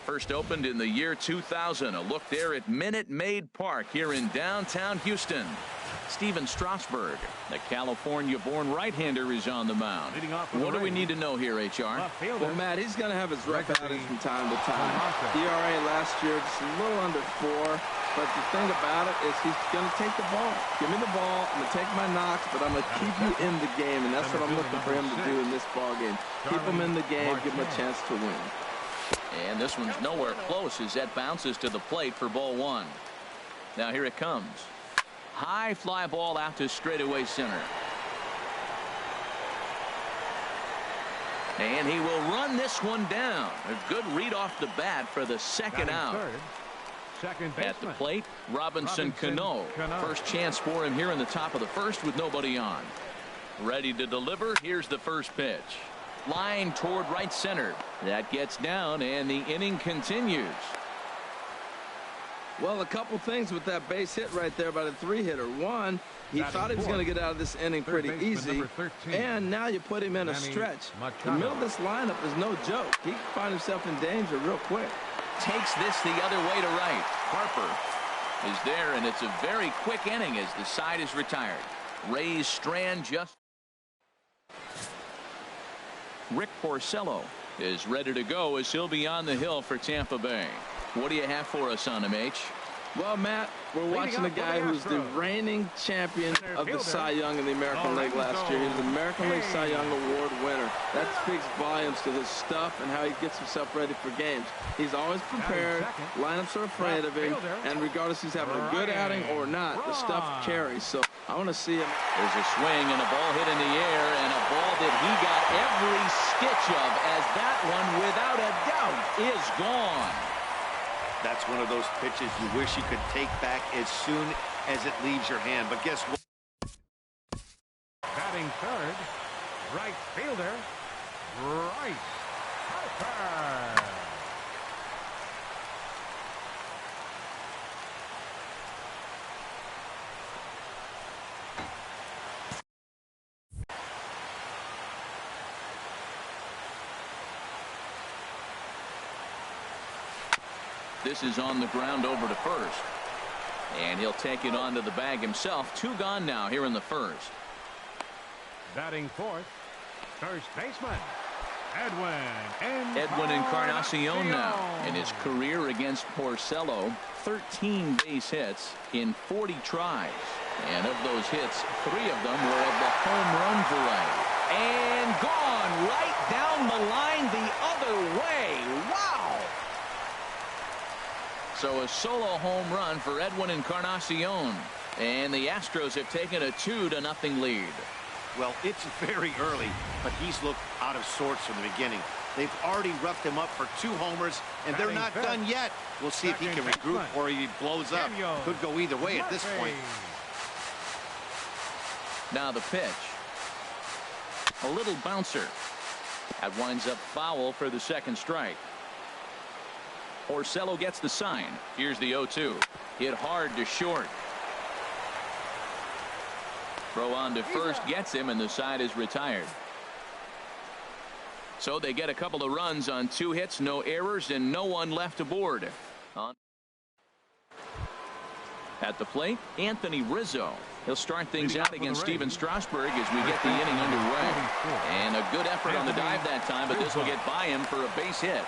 First opened in the year 2000. A look there at Minute Maid Park here in downtown Houston. Steven Strasburg, the California-born right-hander, is on the mound. What do we need to know here, HR? Well, Matt, he's going to have his rough outings from time to time. ERA last year just a little under 4. But the thing about it is he's going to take the ball. Give me the ball. I'm going to take my knocks, but I'm going to keep you in the game, and that's what I'm looking for him to do in this ball game. Keep him in the game, give him a chance to win. And this one's nowhere close as that bounces to the plate for ball 1. Now here it comes. High fly ball out to straightaway center. And he will run this one down. A good read off the bat for the second out. At the plate, Robinson Cano. First chance for him here in the top of the first with nobody on. Ready to deliver. Here's the first pitch. Line toward right center. That gets down, and the inning continues. Well, a couple things with that base hit right there by the 3-hitter. One, he thought he was going to get out of this inning pretty easy. And now you put him in a stretch. The middle of this lineup is no joke. He can find himself in danger real quick. Takes this the other way to right. Harper is there, and it's a very quick inning as the side is retired. Rays Strand just. Rick Porcello is ready to go as he'll be on the hill for Tampa Bay. What do you have for us on him, H? Well, Matt, we're watching a guy who's the reigning champion of the Cy Young in the American League last year. He's the American League Cy Young Award winner. That speaks volumes to his stuff and how he gets himself ready for games. He's always prepared. Lineups are afraid of him. And regardless he's having a good outing or not, the stuff carries. So I want to see him. There's a swing and a ball hit in the air, and a ball that he got every stitch of, as that one, without a doubt, is gone. That's one of those pitches you wish you could take back as soon as it leaves your hand. But guess what? Batting third, right fielder, Bryce Harper. This is on the ground over to first. And he'll take it onto the bag himself. 2 gone now here in the first. Batting fourth, first baseman, Edwin Encarnacion now. In his career against Porcello, 13 base hits in 40 tries. And of those hits, 3 of them were of the home run variety. And gone right down the line the other way. Wow! So a solo home run for Edwin Encarnacion. And the Astros have taken a 2-0 lead. Well, it's very early, but he's looked out of sorts from the beginning. They've already roughed him up for 2 homers, and they're not done yet. We'll see if he can regroup or he blows up. Could go either way at this point. Now the pitch. A little bouncer. That winds up foul for the second strike. Porcello gets the sign. Here's the 0-2. Hit hard to short. Throw on to first gets him, and the side is retired. So they get a couple of runs on 2 hits, no errors, and no one left aboard. At the plate, Anthony Rizzo. He'll start things out against Steven Strasburg as we get the inning underway. And a good effort on the dive that time, but this will get by him for a base hit.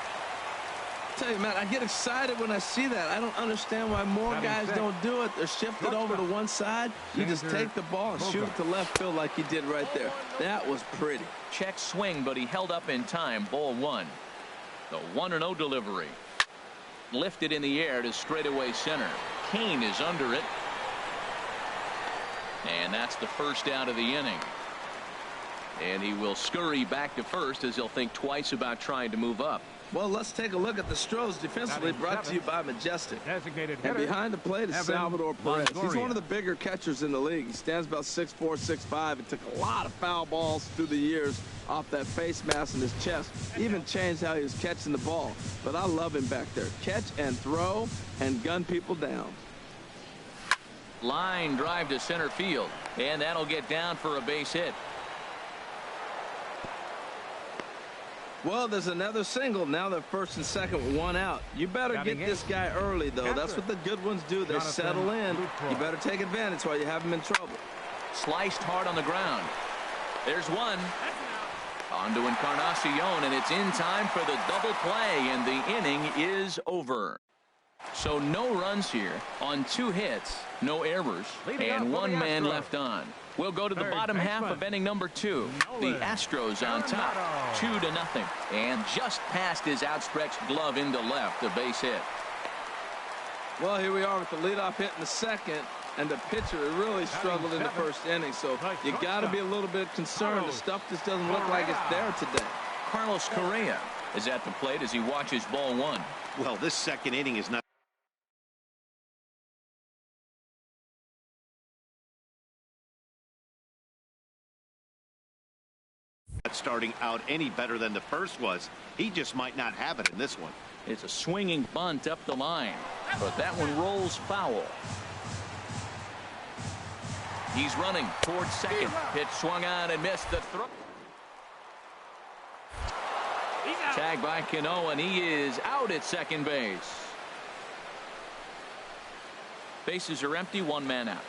I tell you, man, I get excited when I see that. I don't understand why more guys don't do it. They're shifted over to one side. You just take the ball and shoot it to left field like he did right there. That was pretty. Check swing, but he held up in time. Ball 1. The 1-0 delivery. Lifted in the air to straightaway center. Kane is under it. And that's the first out of the inning. And he will scurry back to first as he'll think twice about trying to move up. Well, let's take a look at the Stros defensively, brought to you by Majestic. And behind the plate is Salvador Perez. He's one of the bigger catchers in the league. He stands about 6'4", 6'5". It took a lot of foul balls through the years off that face mask in his chest. Even changed how he was catching the ball. But I love him back there. Catch and throw and gun people down. Line drive to center field. And that'll get down for a base hit. Well, there's another single. Now they're first and second, one out. You better get this guy early, though. That's what the good ones do. They settle in. You better take advantage while you have him in trouble. Sliced hard on the ground. There's one. On to Encarnacion, and it's in time for the double play, and the inning is over. So no runs here on 2 hits, no errors, and 1 man left on. We'll go to the bottom half of inning number 2. The Astros on top, 2-0, and just past his outstretched glove into left, a base hit. Well, here we are with the leadoff hit in the second, and the pitcher really struggled in the first inning, so you got to be a little bit concerned. The stuff just doesn't look like it's there today. Carlos Correa is at the plate as he watches ball 1. Well, this second inning is not starting out any better than the first was. He just might not have it in this one. It's a swinging bunt up the line, but that one rolls foul. He's running towards second. Pitch swung on and missed the throw. Tagged by Cano, and he is out at second base. Bases are empty, 1 man out.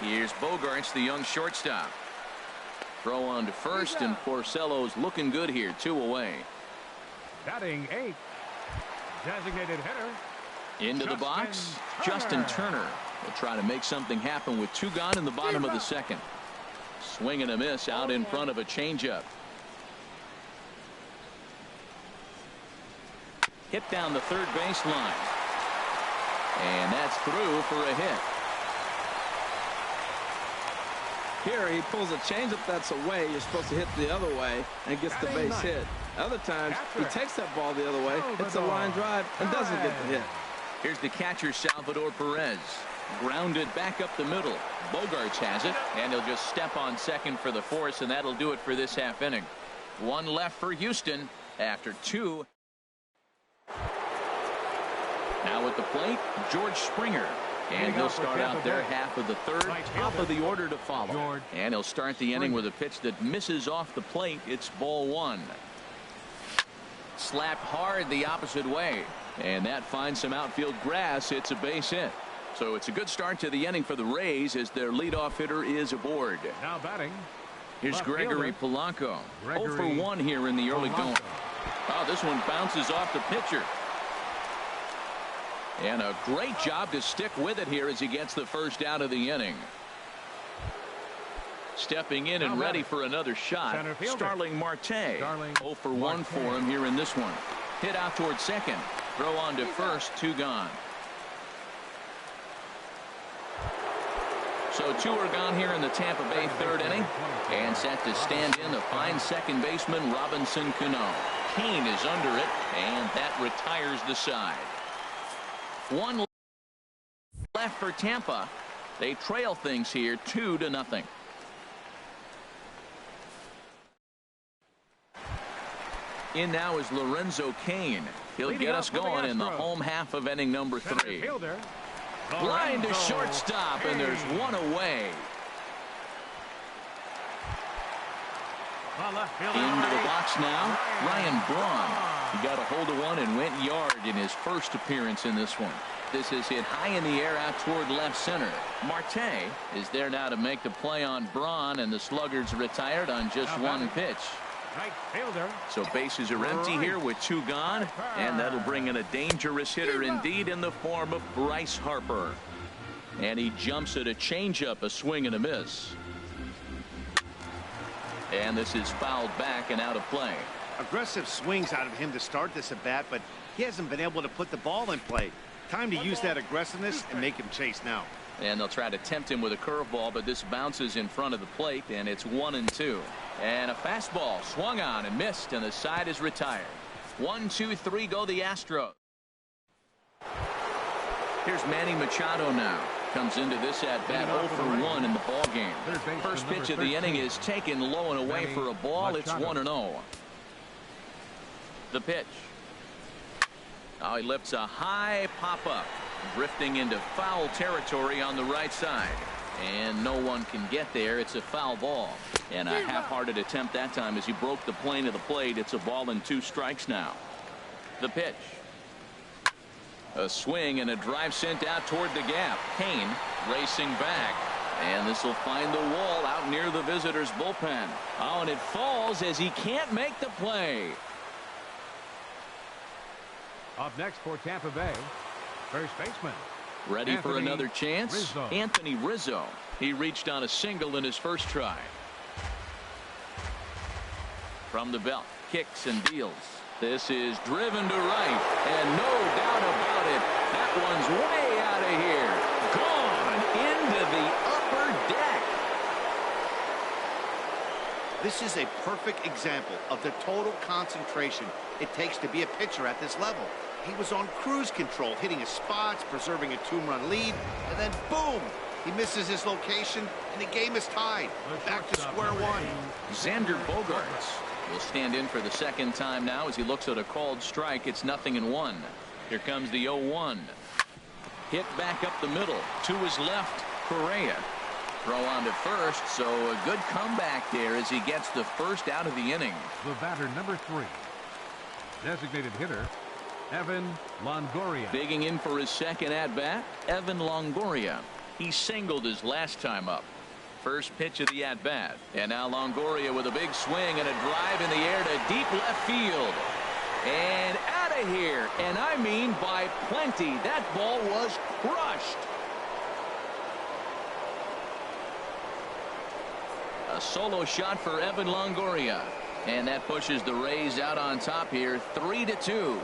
Here's Bogarts, the young shortstop. Throw on to first, and Porcello's looking good here, 2 away. Batting 8th, designated hitter. Into the box, Justin Turner will try to make something happen with 2 gone in the bottom of the second. Swing and a miss out in front of a changeup. Hit down the third base line. And that's through for a hit. Here he pulls a changeup that's away. You're supposed to hit the other way and gets the base hit. Other times he takes that ball the other way, hits a line drive, and doesn't get the hit. Here's the catcher, Salvador Perez. Grounded back up the middle. Bogarts has it, and he'll just step on second for the force, and that'll do it for this half inning. 1 left for Houston after 2. Now at the plate, George Springer. And he'll start out there half of the third, top of the order to follow. And he'll start the inning with a pitch that misses off the plate. It's ball 1. Slapped hard the opposite way. And that finds some outfield grass. It's a base hit. So it's a good start to the inning for the Rays as their leadoff hitter is aboard. Now batting. Here's Gregory Polanco. 0 for 1 here in the early going. Oh, this one bounces off the pitcher. And a great job to stick with it here as he gets the first out of the inning. Stepping in and ready for another shot, Starling Marte. 0 for 1 for him here in this one. Hit out towards second. Throw on to first, 2 gone. So 2 are gone here in the Tampa Bay third inning. And set to stand in the fine second baseman, Robinson Cano. Kane is under it, and that retires the side. 1 left for Tampa. They trail things here 2-0. In now is Lorenzo Cain. He'll get us going in the home half of inning number 3. Line to shortstop, and there's 1 away. Into the box now, Ryan Braun. He got a hold of one and went yard in his first appearance in this one. This is hit high in the air out toward left center. Marte is there now to make the play on Braun, and the Sluggards retired on just 1 pitch. Right fielder. So bases are empty here with 2 gone, and that'll bring in a dangerous hitter indeed in the form of Bryce Harper. And he jumps at a changeup, a swing and a miss. And this is fouled back and out of play. Aggressive swings out of him to start this at bat, but he hasn't been able to put the ball in play. Time to use that aggressiveness and make him chase now. And they'll try to tempt him with a curveball, but this bounces in front of the plate, and it's 1-2. And a fastball swung on and missed, and the side is retired. 1, 2, 3 go the Astros. Here's Manny Machado now. Comes into this at bat 0 for 1 in the ball game. First pitch of the inning is taken low and away for a ball. It's 1-0. The pitch. Now he lifts a high pop up, drifting into foul territory on the right side. And no one can get there. It's a foul ball. And a half-hearted attempt that time as he broke the plane of the plate. It's a ball and 2 strikes now. The pitch. A swing and a drive sent out toward the gap. Kane racing back. And this will find the wall out near the visitors' bullpen. Oh, and it falls as he can't make the play. Up next for Tampa Bay, first baseman. Ready for another chance? Rizzo. Anthony Rizzo. He reached on a single in his first try. From the belt, kicks and deals. This is driven to right, and no doubt about it, that one's way out of here. Gone into the upper deck. This is a perfect example of the total concentration it takes to be a pitcher at this level. He was on cruise control, hitting his spots, preserving a 2-run lead, and then boom, he misses his location, and the game is tied. Back to square one. Xander Bogaerts will stand in for the second time now as he looks at a called strike. It's 0-1. Here comes the 0-1. Hit back up the middle. To his left, Correa. Throw on to first, so a good comeback there as he gets the first out of the inning. The batter, number 3. Designated hitter, Evan Longoria. Digging in for his second at-bat, Evan Longoria. He singled his last time up. First pitch of the at-bat. And now Longoria with a big swing and a drive in the air to deep left field. And out of here. And I mean by plenty. That ball was crushed. A solo shot for Evan Longoria. And that pushes the Rays out on top here, 3-2.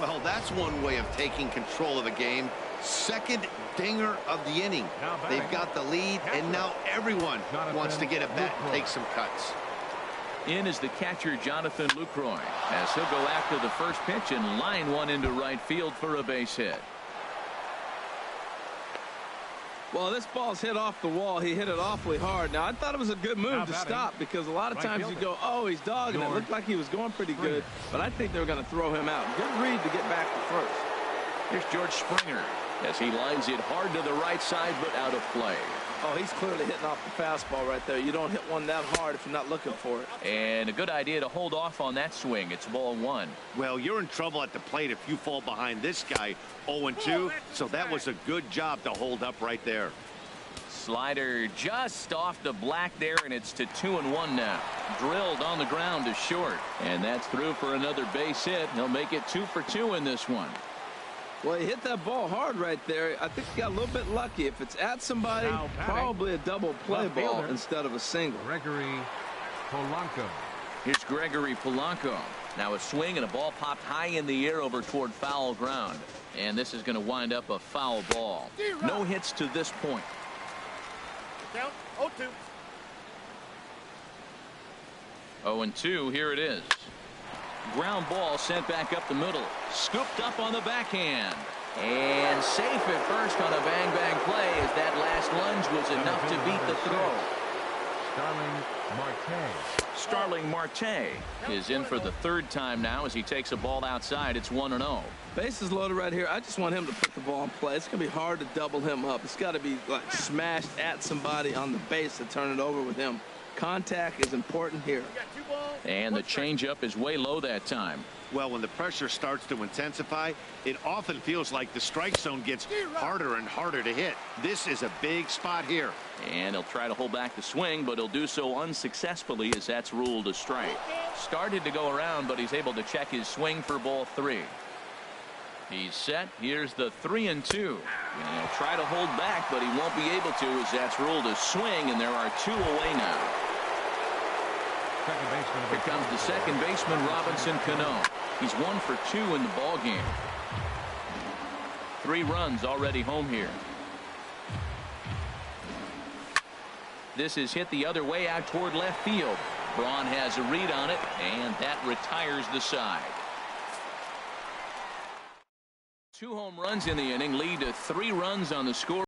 Well, that's one way of taking control of the game. Second dinger of the inning. They've got the lead, and now everyone wants to get a bat and take some cuts. In is the catcher, Jonathan Lucroy, as he'll go after the first pitch and line one into right field for a base hit. Well, this ball's hit off the wall. He hit it awfully hard. Now, I thought it was a good move to stop because a lot of times you go, oh, he's dogging. It looked like he was going pretty good, but I think they were going to throw him out. Good read to get back to first. Here's George Springer as he lines it hard to the right side, but out of play. Oh, he's clearly hitting off the fastball right there. You don't hit one that hard if you're not looking for it. And a good idea to hold off on that swing. It's ball 1. Well, you're in trouble at the plate if you fall behind this guy 0-2, so that was a good job to hold up right there. Slider just off the black there, and it's to 2-1 now. Drilled on the ground to short, and that's through for another base hit. He'll make it 2 for 2 in this one. Well, he hit that ball hard right there. I think he got a little bit lucky. If it's at somebody, probably a double play ball instead of a single. Gregory Polanco. Here's Gregory Polanco. Now a swing and a ball popped high in the air over toward foul ground. And this is going to wind up a foul ball. No hits to this point. Down 0-2. 0-2. Here it is. Ground ball sent back up the middle. Scooped up on the backhand. And safe at first on a bang-bang play as that last lunge was enough to beat the throw. Starling Marte is in for the third time now as he takes a ball outside. It's 1-0. Bases loaded right here. I just want him to put the ball in play. It's going to be hard to double him up. It's got to be like smashed at somebody on the base to turn it over with him. Contact is important here. And the changeup is way low that time. Well, when the pressure starts to intensify, it often feels like the strike zone gets harder and harder to hit. This is a big spot here. And he'll try to hold back the swing, but he'll do so unsuccessfully as that's ruled a strike. Started to go around, but he's able to check his swing for ball 3. He's set. Here's the 3-2. And he'll try to hold back, but he won't be able to as that's ruled a swing, and there are 2 away now. Here comes the second baseman, Robinson Cano. He's 1 for 2 in the ball game. 3 runs already home here. This is hit the other way out toward left field. Braun has a read on it, and that retires the side. 2 home runs in the inning lead to 3 runs on the score.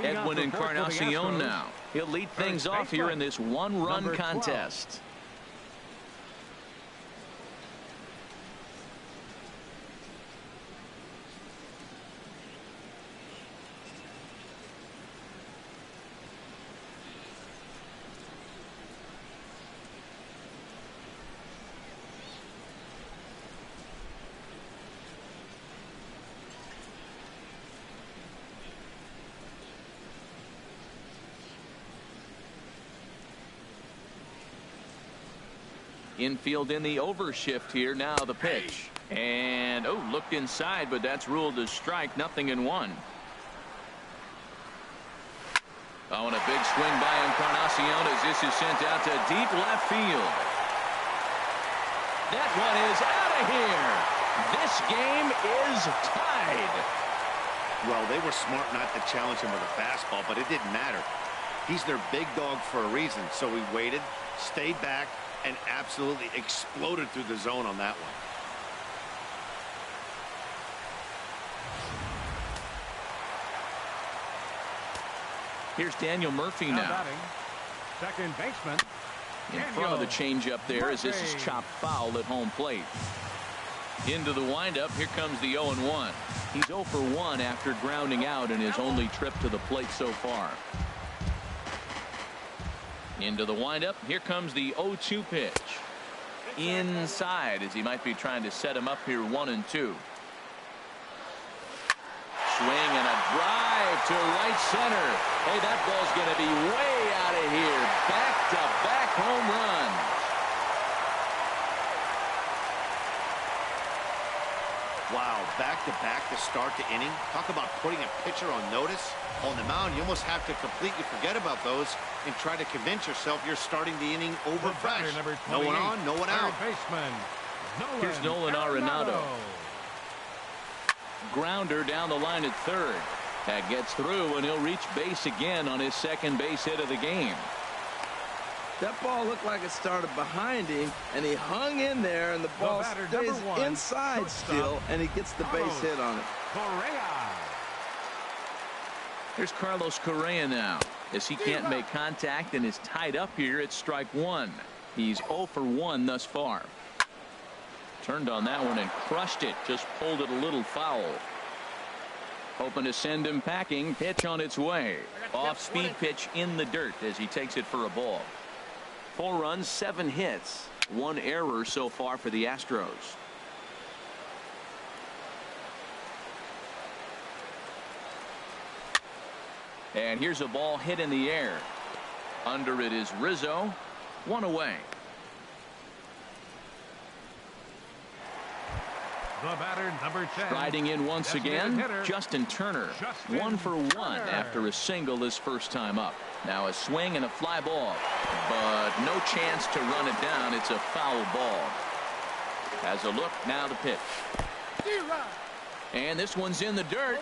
Edwin Encarnacion now. He'll lead things off here in this 1-run contest. Infield in the overshift here. Now the pitch. And, oh, looked inside, but that's ruled as strike. 0-1. Oh, and a big swing by Encarnacion as this is sent out to deep left field. That one is out of here. This game is tied. Well, they were smart not to challenge him with a fastball, but it didn't matter. He's their big dog for a reason, so he waited, stayed back, and absolutely exploded through the zone on that one. Here's Daniel Murphy now. Batting, second baseman. In front of the changeup there as this is chopped foul at home plate. Into the windup. Here comes the 0-1. He's 0 for 1 after grounding out in his only trip to the plate so far. Into the windup. Here comes the 0-2 pitch. Inside as he might be trying to set him up here 1-2. Swing and a drive to right center. Hey, that ball's going to be way out of here. Back-to-back home runs. Wow, back-to-back to start the inning. Talk about putting a pitcher on notice. On the mound, you almost have to completely forget about those and try to convince yourself you're starting the inning over fresh. No one on, no one out. Here's Nolan Arenado. Grounder down the line at third. That gets through, and he'll reach base again on his second base hit of the game. That ball looked like it started behind him, and he hung in there, and the ball stays inside still, and he gets the base hit on it. Here's Carlos Correa now, as he can't make contact and is tied up here at strike 1. He's 0 for 1 thus far. Turned on that one and crushed it. Just pulled it a little foul. Hoping to send him packing. Pitch on its way. Off-speed pitch in the dirt as he takes it for a ball. 4 runs, 7 hits. 1 error so far for the Astros. And here's a ball hit in the air. Under it is Rizzo. 1 away. The batter, number 10. Striding in once again, hitter, Justin Turner. 1 for 1 after a single his first time up. Now a swing and a fly ball, but no chance to run it down. It's a foul ball. Has a look, now the pitch. And this one's in the dirt.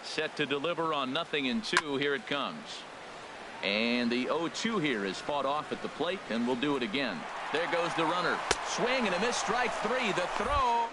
Set to deliver on 0-2. Here it comes. And the 0-2 here is fought off at the plate, and we'll do it again. There goes the runner. Swing and a miss, strike 3. The throw.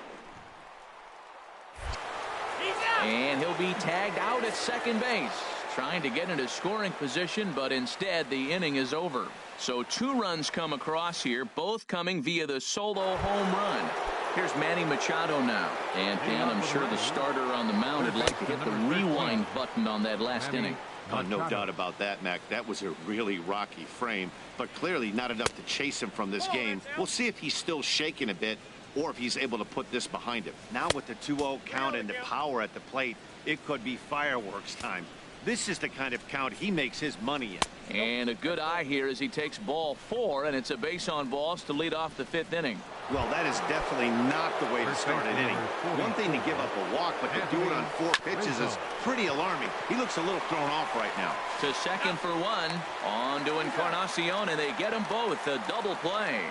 And he'll be tagged out at second base. Trying to get into scoring position, but instead the inning is over. So 2 runs come across here, both coming via the solo home run. Here's Manny Machado now. And Dan, I'm sure the starter on the mound would like to hit the rewind button on that last inning. Oh, no doubt about that, Mac. That was a really rocky frame, but clearly not enough to chase him from this game. We'll see if he's still shaking a bit or if he's able to put this behind him. Now with the 2-0 count and the power at the plate, it could be fireworks time. This is the kind of count he makes his money in. And a good eye here as he takes ball 4, and it's a base on balls to lead off the 5th inning. Well, that is definitely not the way to start an inning. One thing to give up a walk, but to do it on 4 pitches is pretty alarming. He looks a little thrown off right now. To second for 1. On to Encarnacion, and they get them both. A double play.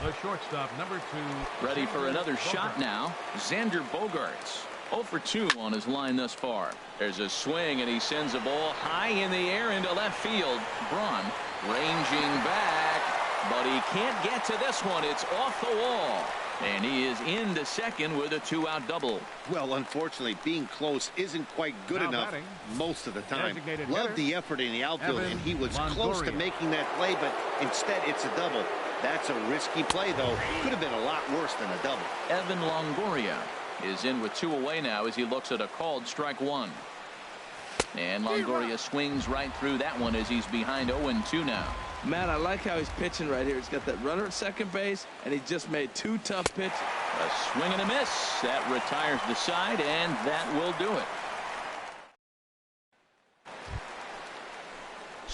The shortstop, number 2. Ready for another shot now. Xander Bogaerts. 0 for 2 on his line thus far. There's a swing, and he sends a ball high in the air into left field. Braun ranging back, but he can't get to this one. It's off the wall, and he is into second with a 2-out double. Well, unfortunately, being close isn't quite good enough most of the time. Loved the effort in the outfield, and he was close to making that play, but instead it's a double. That's a risky play, though. Could have been a lot worse than a double. Evan Longoria is in with 2 away now as he looks at a called strike 1. And Longoria swings right through that one as he's behind 0-2 now. Matt, I like how he's pitching right here. He's got that runner at second base, and he just made 2 tough pitches. A swing and a miss. That retires the side, and that will do it.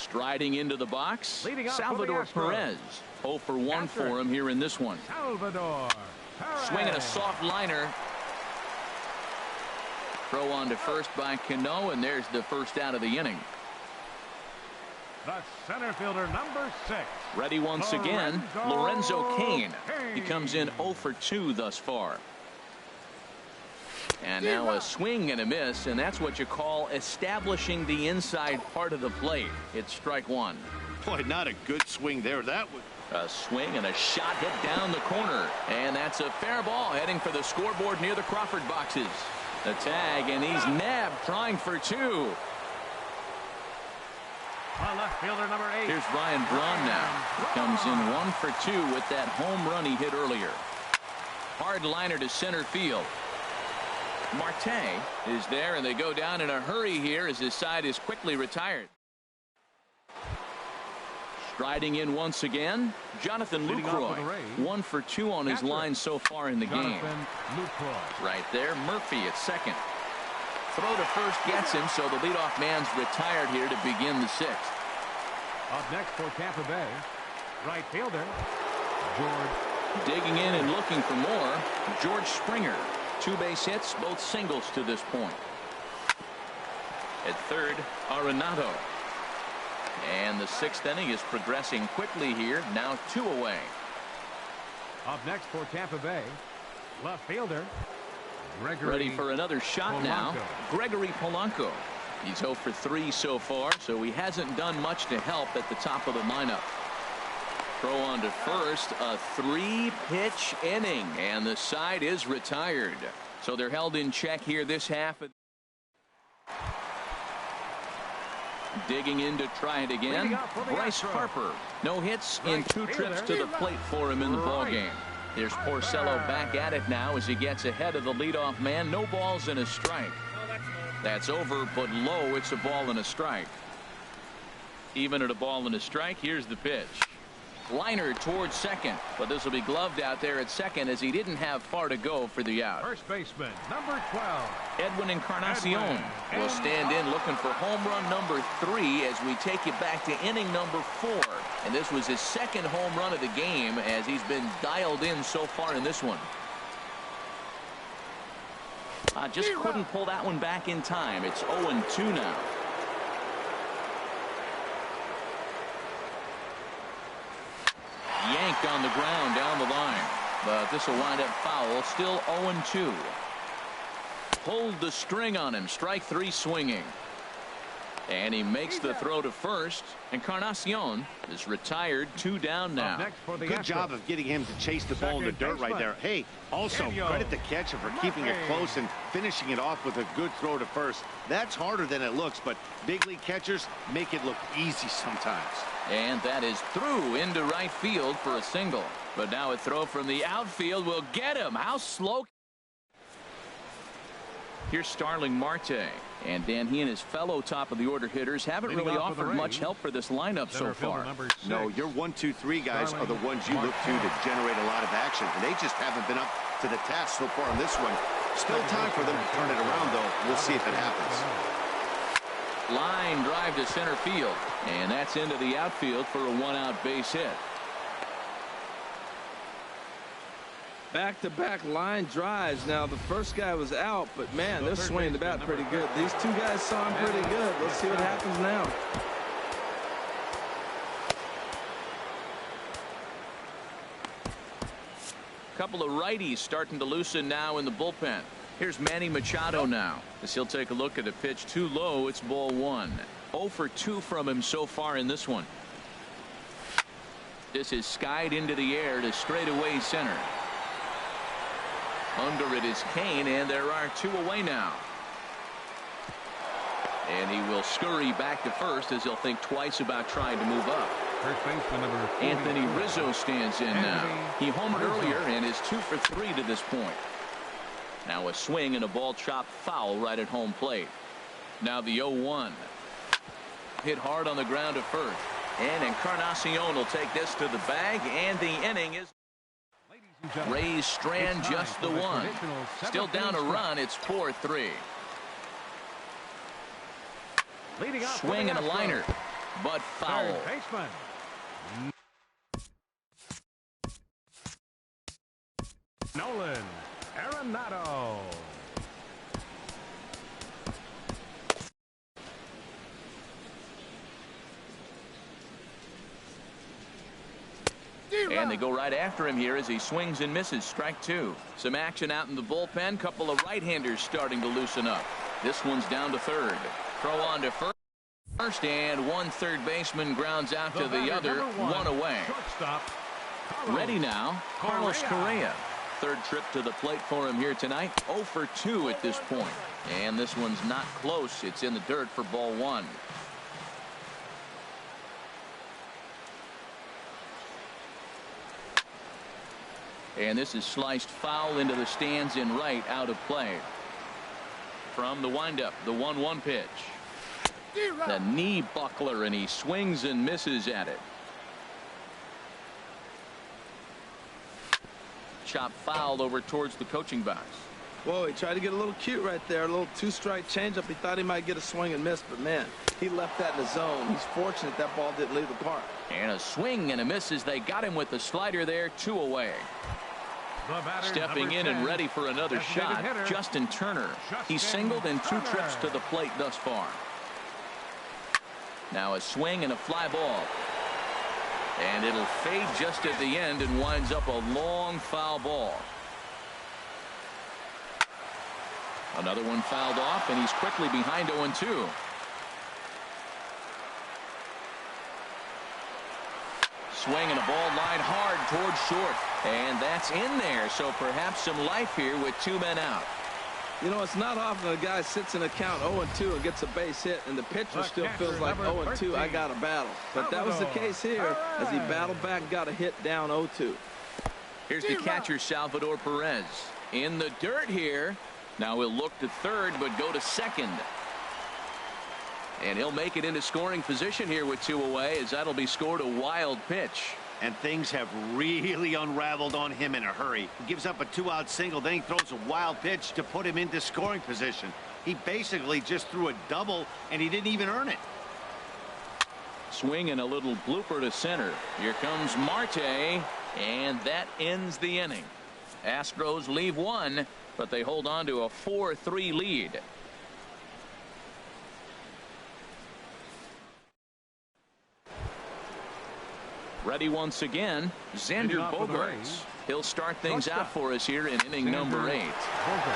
Striding into the box, Salvador Perez. 0 for 1 for him here in this one. Salvador Perez. Swinging a soft liner. Throw on to first by Cano, and there's the first out of the inning. The center fielder, number 6. Ready once again, Lorenzo Cain. He comes in 0 for 2 thus far. And now a swing and a miss, and that's what you call establishing the inside part of the plate. It's strike one. Boy, not a good swing there. That was a swing and a shot hit down the corner, and that's a fair ball heading for the scoreboard near the Crawford boxes. The tag, and he's nabbed, trying for 2. Left fielder, number 8. Here's Ryan Braun now. Comes in 1 for 2 with that home run he hit earlier. Hard liner to center field. Marte is there, and they go down in a hurry here as his side is quickly retired. Striding in once again, Jonathan Lucroy. 1 for 2 on his line so far in the game. Right there, Murphy at second. Throw to first gets him, so the leadoff man's retired here to begin the 6th. Up next for Tampa Bay, right fielder, George. Digging in and looking for more, George Springer. 2 base hits, both singles to this point. At third, Arenado. And the 6th inning is progressing quickly here, now 2 away. Up next for Tampa Bay, left fielder, Gregory. Ready for another shot Polanco. now, Gregory Polanco. He's 0 for 3 so far, so he hasn't done much to help at the top of the lineup. Throw on to first, a 3-pitch inning, and the side is retired. So they're held in check here this half. Digging in to try it again, Bryce Harper. No hits in 2 trips to the plate for him in the ballgame. Here's Porcello back at it now as he gets ahead of the leadoff man. No balls and a strike. That's over, but low. It's a ball and a strike. Even at a ball and a strike, here's the pitch. Liner towards second, but this will be gloved out there at second as he didn't have far to go for the out. First baseman, number 12. Edwin Encarnacion will stand in looking for home run number 3 as we take you back to inning number 4. And this was his 2nd home run of the game as he's been dialed in so far in this one. Just couldn't pull that one back in time. It's 0-2 now. Yanked on the ground down the line, but this will wind up foul. Still 0-2. Pulled the string on him. Strike 3 swinging, and he makes the throw to first. Encarnacion is retired. 2 down now. Good job of getting him to chase the ball in the dirt right there. Hey, also credit the catcher for keeping it close and finishing it off with a good throw to first. That's harder than it looks, but big league catchers make it look easy sometimes. And that is through into right field for a single. But now a throw from the outfield will get him. How slow. Here's Starling Marte. And Dan, he and his fellow top of the order hitters haven't really offered much help for this lineup so far. No, your 1, 2, 3 guys are the ones you look to generate a lot of action. And they just haven't been up to the task so far on this one. Still time for them to turn it around, though. We'll see if it happens. Line drive to center field, and that's into the outfield for a 1-out base hit. Back-to-back line drives. Now the first guy was out, but man, they're swinging the bat pretty good. These 2 guys saw him pretty good. Let's see what happens now. Couple of righties starting to loosen now in the bullpen. Here's Manny Machado now as he'll take a look at a pitch too low. It's ball 1. 0 for 2 from him so far in this one. This is skied into the air to straightaway center. Under it is Cain, and there are 2 away now. And he will scurry back to first as he'll think twice about trying to move up. First baseman number 40. Anthony Rizzo stands in now. He homered earlier and is 2 for 3 to this point. Now a swing and a ball chopped foul right at home plate. Now the 0-1. Hit hard on the ground to first. And Encarnacion will take this to the bag, and the inning is. Rays strand just the 1. Still down a run. It's 4-3. Swing and a liner. but foul. Third baseman. Nolan Arenado. And they go right after him here as he swings and misses. Strike two. Some action out in the bullpen. Couple of right-handers starting to loosen up. This one's down to third. Throw on to first, and one third baseman grounds out to the other. One away. Shortstop. Ready now, Carlos Correa. Third trip to the plate for him here tonight. 0 for 2 at this point. And this one's not close. It's in the dirt for ball one. And this is sliced foul into the stands in right, out of play. From the windup, the 1-1 pitch. The knee buckler, and he swings and misses at it. Chop foul over towards the coaching box. Whoa, he tried to get a little cute right there. A little two-strike changeup. He thought he might get a swing and miss, but man, he left that in the zone. He's fortunate that ball didn't leave the park. And a swing and a miss as they got him with the slider there. 2 away. Stepping in and ready for another shot, Justin Turner. He's singled in 2 trips to the plate thus far. Now a swing and a fly ball. And it'll fade just at the end and winds up a long foul ball. Another one fouled off, and he's quickly behind 0-2. Swing and a ball lined hard towards short. And that's in there, so perhaps some life here with 2 men out. You know, it's not often a guy sits in a count 0-2 and gets a base hit, and the pitcher still feels like 0-2, I got a battle. But that was the case here as he battled back and got a hit down 0-2. Here's the catcher, Salvador Perez. In the dirt here. Now he'll look to third, but go to second. And he'll make it into scoring position here with 2 away, as that'll be scored a wild pitch. And things have really unraveled on him in a hurry. He gives up a 2-out single, then he throws a wild pitch to put him into scoring position. He basically just threw a double, and he didn't even earn it. Swing and a little blooper to center. Here comes Marte, and that ends the inning. Astros leave 1, but they hold on to a 4-3 lead. Ready once again, Xander Bogaerts. He'll start things out for us here in inning number 8.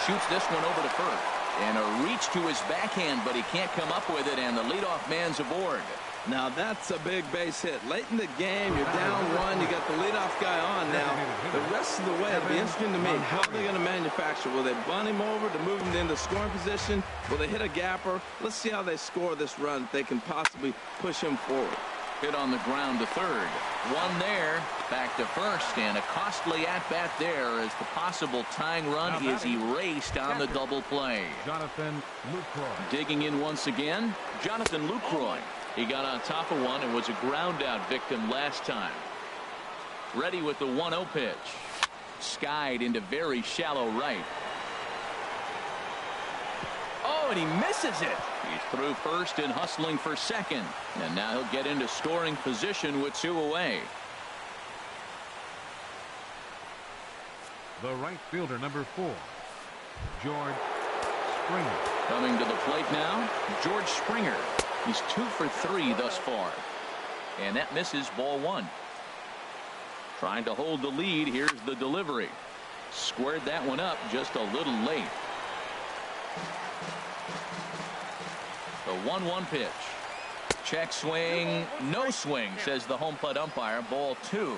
Shoots this one over to first. And a reach to his backhand, but he can't come up with it, and the leadoff man's aboard. Now that's a big base hit. Late in the game, you're down 1, you got the leadoff guy on now. The rest of the way, it'll be interesting to me. How are they going to manufacture? Will they bunt him over to move him into scoring position? Will they hit a gapper? Let's see how they score this run. They can possibly push him forward. Hit on the ground to third. 1 there, back to first, and a costly at-bat there as the possible tying run is erased on the double play. Jonathan Lucroy. Digging in once again, Jonathan Lucroy. He got on top of one and was a ground-out victim last time. Ready with the 1-0 pitch. Skied into very shallow right. Oh, and he misses it. He's through first and hustling for second. And now he'll get into scoring position with 2 away. The right fielder, number 4, George Springer. Coming to the plate now, George Springer. He's 2 for 3 thus far. And that misses ball 1. Trying to hold the lead. Here's the delivery. Squared that one up just a little late. The 1-1 pitch. Check swing. No swing, says the home plate umpire. Ball 2.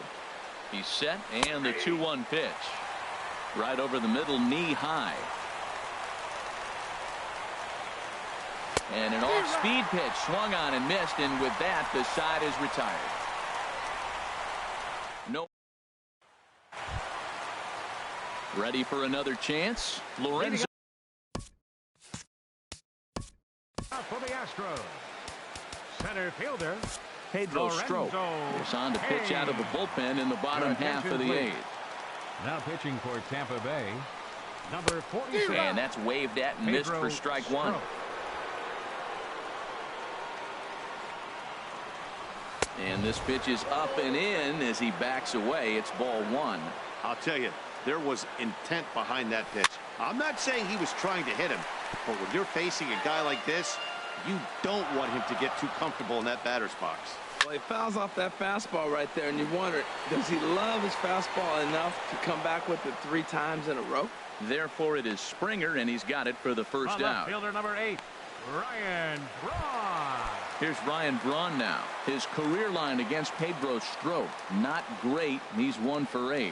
He's set, and the 2-1 pitch. Right over the middle, knee high. And an off-speed pitch swung on and missed, and with that, the side is retired. No. Ready for another chance. Lorenzo. For the Astros, center fielder Pedro Strop is on to pitch out of the bullpen in the bottom half of the 8th. Now pitching for Tampa Bay, number 46. And that's waved at and missed for strike 1. And this pitch is up and in as he backs away. It's ball one. I'll tell you, there was intent behind that pitch. I'm not saying he was trying to hit him, but when you're facing a guy like this, you don't want him to get too comfortable in that batter's box. Well, he fouls off that fastball right there, and you wonder, does he love his fastball enough to come back with it 3 times in a row? Therefore, it is Springer, and he's got it for the first out. Fielder number 8, Ryan Braun. Here's Ryan Braun now. His career line against Pedro Strop, not great. He's 1 for 8.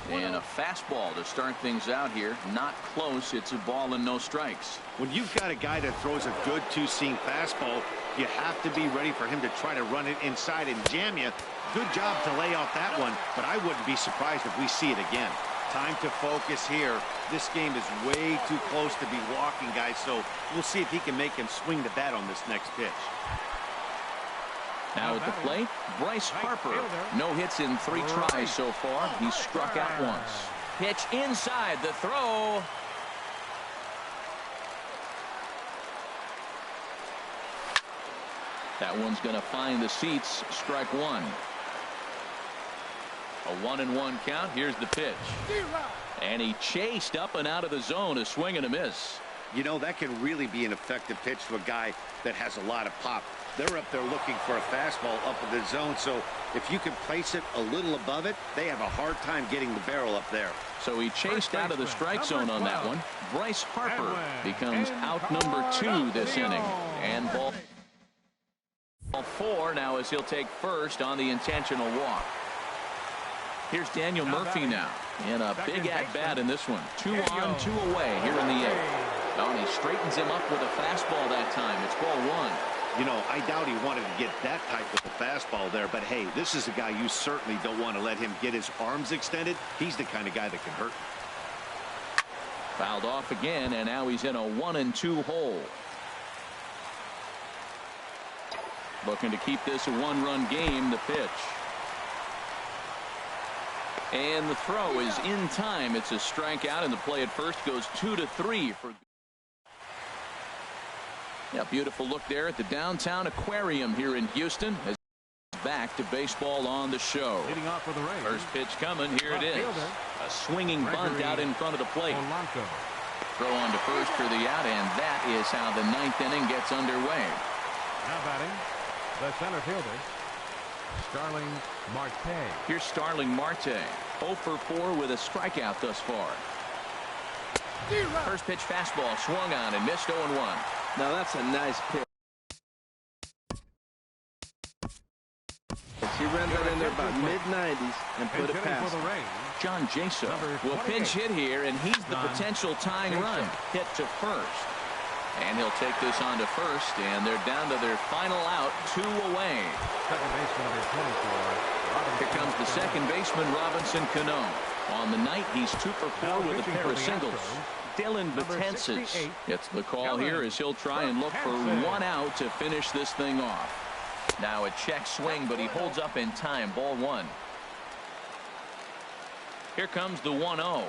And a fastball to start things out here. Not close. It's a ball and no strikes. When you've got a guy that throws a good 2-seam fastball, you have to be ready for him to try to run it inside and jam you. Good job to lay off that one, but I wouldn't be surprised if we see it again. Time to focus here. This game is way too close to be walking, guys, so we'll see if he can make him swing the bat on this next pitch. Now at the plate, Bryce Harper. No hits in 3 tries so far. He's struck out once. Pitch inside, the throw. That one's going to find the seats. Strike 1. A 1-1 count. Here's the pitch. And he chased up and out of the zone. A swing and a miss. You know, that can really be an effective pitch to a guy that has a lot of pop. They're up there looking for a fastball up in the zone, so if you can place it a little above it, they have a hard time getting the barrel up there. So he chased out of the strike zone on that one. Bryce Harper becomes out number 2 this inning. And ball 4 now as he'll take first on the intentional walk. Here's Daniel Murphy now in a big at-bat in this one. 2 on, 2 away here in the 8th. Oh, and he straightens him up with a fastball that time. It's ball 1. You know, I doubt he wanted to get that type of a fastball there, but hey, this is a guy you certainly don't want to let him get his arms extended. He's the kind of guy that can hurt. Fouled off again, and now he's in a 1-2 hole. Looking to keep this a 1-run game. The pitch. And the throw is in time. It's a strikeout, and the play at first goes 2-3 for. Yeah, beautiful look there at the downtown aquarium here in Houston. As back to baseball on the show. Leading off for the Rays. First pitch coming. Here it is. A swinging bunt out in front of the plate. Throw on to first for the out, and that is how the 9th inning gets underway. Now batting, the center fielder, Starling Marte. Here's Starling Marte. 0 for 4 with a strikeout thus far. First pitch fastball swung on and missed 0-1. Now that's a nice pitch. He ran that in there about mid-90s and put it past. John Jaso will pinch hit here, and he's the potential tying run. Hit to first. And he'll take this on to first, and they're down to their final out, 2 away. Second baseman number 24. Here comes the second baseman, Robinson Cano. On the night, he's 2 for 4 with a pair of singles. Dylan Betances gets the call here as he'll try and look for 1 out to finish this thing off. Now a check swing, but he holds up in time. Ball 1. Here comes the 1-0.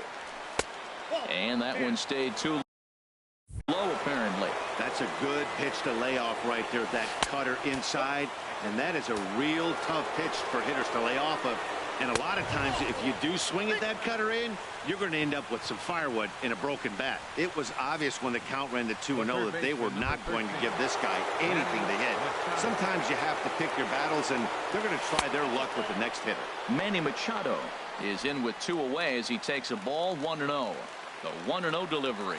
And that one stayed too low, apparently. That's a good pitch to lay off right there. That cutter inside. And that is a real tough pitch for hitters to lay off of. And a lot of times, if you do swing at that cutter in, you're going to end up with some firewood in a broken bat. It was obvious when the count ran to 2-0 that they were not going to give this guy anything to hit. Sometimes you have to pick your battles, and they're going to try their luck with the next hitter. Manny Machado is in with 2 away as he takes a ball 1-0. The 1-0 delivery.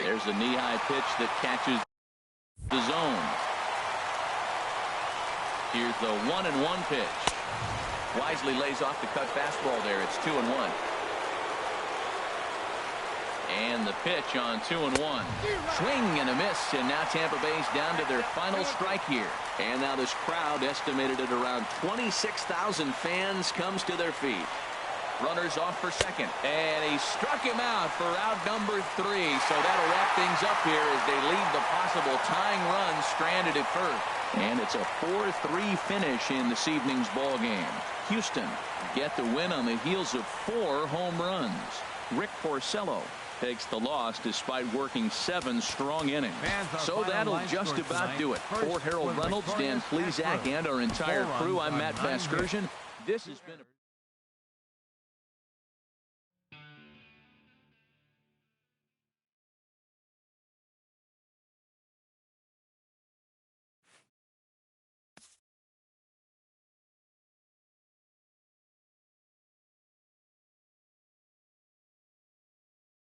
There's a knee-high pitch that catches the zone. Here's the 1-1 pitch. Wisely lays off the cut fastball there. It's 2-1. And the pitch on 2-1. Swing and a miss, and now Tampa Bay's down to their final strike here. And now this crowd, estimated at around 26,000 fans, comes to their feet. Runners off for second, and he struck him out for out number 3. So that'll wrap things up here as they leave the possible tying run stranded at first. And it's a 4-3 finish in this evening's ball game. Houston get the win on the heels of 4 home runs. Rick Porcello takes the loss despite working 7 strong innings. So that'll just about do it. For Harold Reynolds, Dan Plesac, and our entire crew, I'm Matt Vasgersian. This has been a